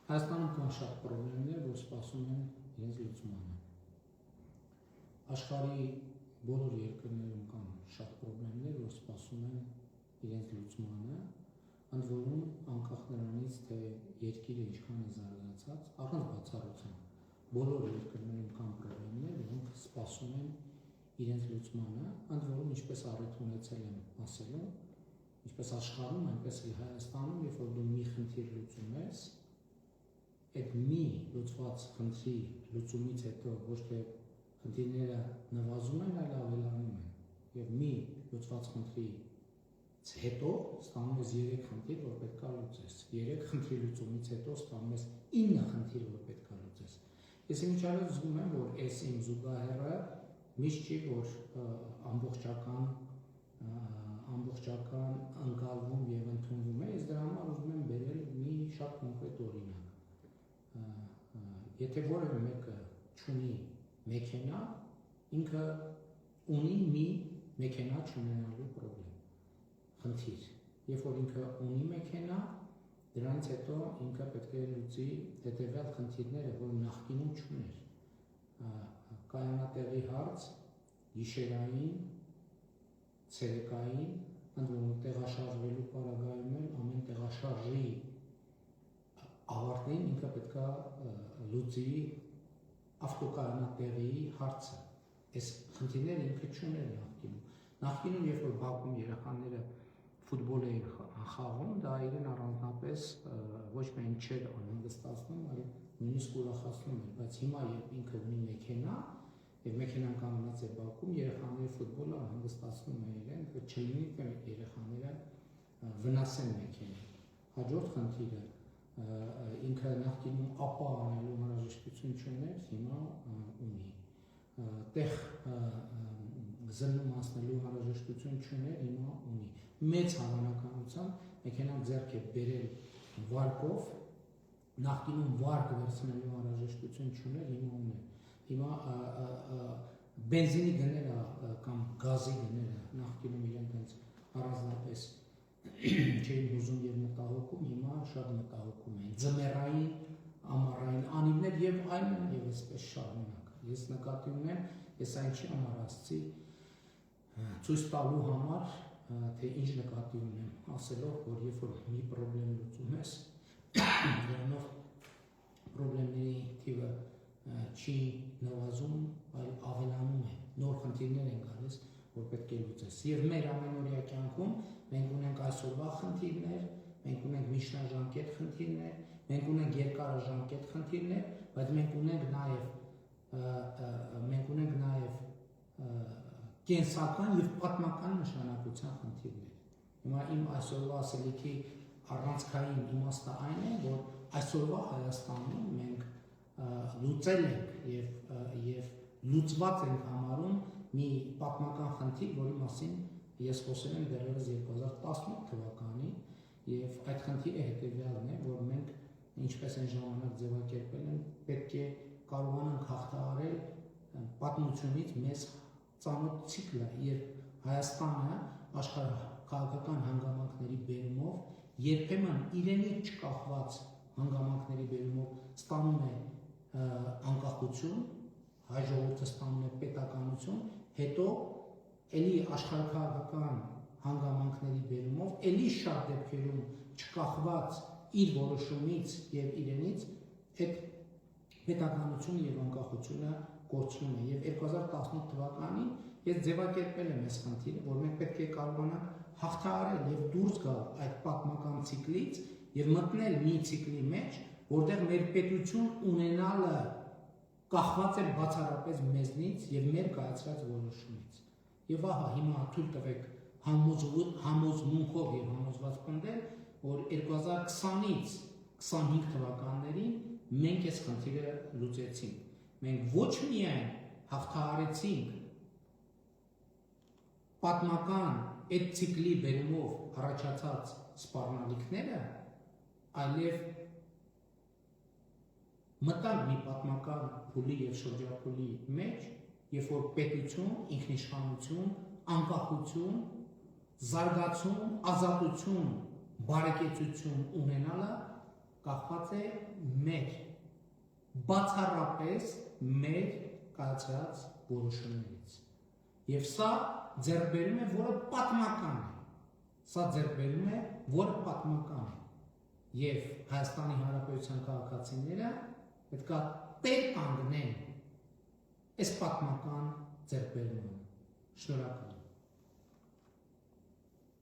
Հայաստանում կան շատ պրոբլեմներ, որ սպասում են իրենց լուծմանը։ Աշխարհի բոլոր երկրներում կան շատ պրոբլեմներ, որ սպասում են իրենց լուծմանը, ընդ որում անկախ նրանից, թե երկիրը ինչքան է զարգացած, առանց բացառության բոլոր երկրներում կան պրոբլեմներ, որոնք սպասում են իրենց լուծմանը, ընդ որում ինչպես առիթ ունեցել եմ ասելու, ինչպես աշխարհում, այնպես էլ Հայաստանում, երբ որ դու մի խնդիր լուծում ես, այդ մի լուծված խնդրի լուծումից հետո ոչ թե խնդիրները նվազում են, այլ ավելանում են, եւ մի լուծված խնդրից հետո ստանում ես 3 խնդիր, որ պետք է լուծես, 3 խնդրի լուծումից հետո ստանում ես 9 խնդիր, որ պետք է լուծես։ Ես իմիջիայլոց զգում եմ, որ այս իմ զուգահեռը միշտ չի, որ ամբողջական ընկալվում եւ ընդունվում է, ես դրա համար ուզում եմ բերել մի շատ կոնկրետ օրինակ։ Եթե որևէ մեկը չունի մեքենա, ինքը ունի մի մեքենա չունենալու պրոբլեմ, խնդիր։ Երբ որ ինքը ունի մեքենա, դրանից հետո ինքը պետք է լուծի հետևյալ խնդիրները, որ նախկինում չուներ։ Կայանատեղի հարց, գիշերային, ցերեկային, ընդ որում տեղաշարժվելու պարագայում էլ ամեն տեղաշարժի ավարտին ինքը պետք է լուծի ավտոկայանատեղի հարցը։ Այս խնդիրները ինքը չուներ նախկինում։ Նախկինում, երբ որ Բաքվում երեխաները ֆուտբոլ էին խաղում, դա իրեն առանձնապես ոչ միայն չէր անհանգստացնում, այլ նույնիսկ ուրախացնում էր, բայց հիմա երբ ինքը ունի մեքենա, եւ մեքենան կանգնած է Բաքվում, երեխաները ֆուտբոլը անհանգստացնում է իրեն, որ չլինի թե երեխաները վնասեն մեքենան։ Հաջորդ խնդիրը ինքը նախկինում ապա անելու անհրաժեշտություն չուներ, հիմա ունի։ Տեղ զննում անցնելու անհրաժեշտություն չուներ, հիմա ունի։ Մեծ հավանականությամբ մեքենան ձեռք է բերել վարկով, նախկինում վարկ վերցնելու անհրաժեշտություն չուներ, հիմա ունի։ Հիմա բենզինի գները կամ գազի գները նախկինում իրենք հենց առանձնապես չէին հուզում եւ մտահոգում, հիմա շատ մտահոգում են։ Ձմեռային, ամառային անիվներ եւ այլն եւ այսպես շարունակ։ Ես նկատի ունեմ, ես այն չի համար ասացի ցույց տալու համար, թե ինչ նկատի ունեմ, ասելով, որ երբ որ մի պրոբլեմ լուծում ես, դրանով պրոբլեմների թիվը չի նվազում, այլ ավելանում է, նոր խնդիրներ են գալիս, որ պետք է լուծես։ Եվ մեր ամենօրյա կյանքում մենք ունենք այսօրվա խնդիրներ, մենք ունենք միջնաժամկետ խնդիրներ, մենք ունենք երկարաժամկետ խնդիրներ, բայց մենք ունենք նաև կենսական եւ պատմական նշանակության խնդիրներ։ Հիմա իմ այսօրվա ասելիքի առանցքային իմաստը այն է, որ այսօրվա Հայաստանում մենք լուծել ենք եւ լուծված ենք համարում մի պատմական խնդիր, որի մասին ես խոսել եմ դեռևս 2018 թվականին, եւ այդ խնդիրը հետեւյալն է, որ մենք ինչպես են ժամանակ ձևակերպել են, պետք է կարողանանք հաղթահարել պատմությունից մեզ ծանոթ ցիկլը, երբ Հայաստանը աշխարհաքաղաքական հանգամանքների բերումով երբեմն իրենից չկախված հանգամանքների բերումով ստանում է անկախություն, հայ ժողովուրդը ստանում է պետականություն, հետո էլի աշխարհաքաղաքական հանգամանքների բերումով էլի շատ դեպքերում չկախված իր որոշումից եւ իրենից այդ պետականությունը եւ անկախությունը կորցնում է։ Եվ 2018 թվականին ես ձևակերպել եմ այս խնդիրը, որ մենք պետք է կարողանանք հաղթահարել եւ դուրս գալ այդ պատմական ցիկլից եւ մտնել մի ցիկլի մեջ, որտեղ մեր պետություն ունենալը կախված է բացառապես մեզնից եւ մեր կայացրած որոշումից։ Եվ ահա հիմա թույլ տվեք համոզմունքով եւ համոզված պնդել, որ 2020-ից 25 թվականներին մենք այս խնդիրը լուծեցինք։ Մենք ոչ միայն հաղթահարեցինք պատմական այդ ցիկլի բերումով առաջացած սպառնալիքները, այլև մտանք մի պատմական փուլի եւ շրջափուլի մեջ, երբ որ պետություն, ինքնիշխանություն, անկախություն, զարգացում, ազատություն, բարեկեցություն ունենալը կախված է մեր բացառապես մեր կայացրած որոշումներից։ Եվ սա ձեռքբերում է, որը պատմական է։ Սա ձեռքբերում է, որը պատմական է։ Եվ Հայաստանի Հանրապետության քաղաքացիները պետք է տեր կանգնեն այս պատմական ձեռքբերումը։ Շնորհակալ եմ։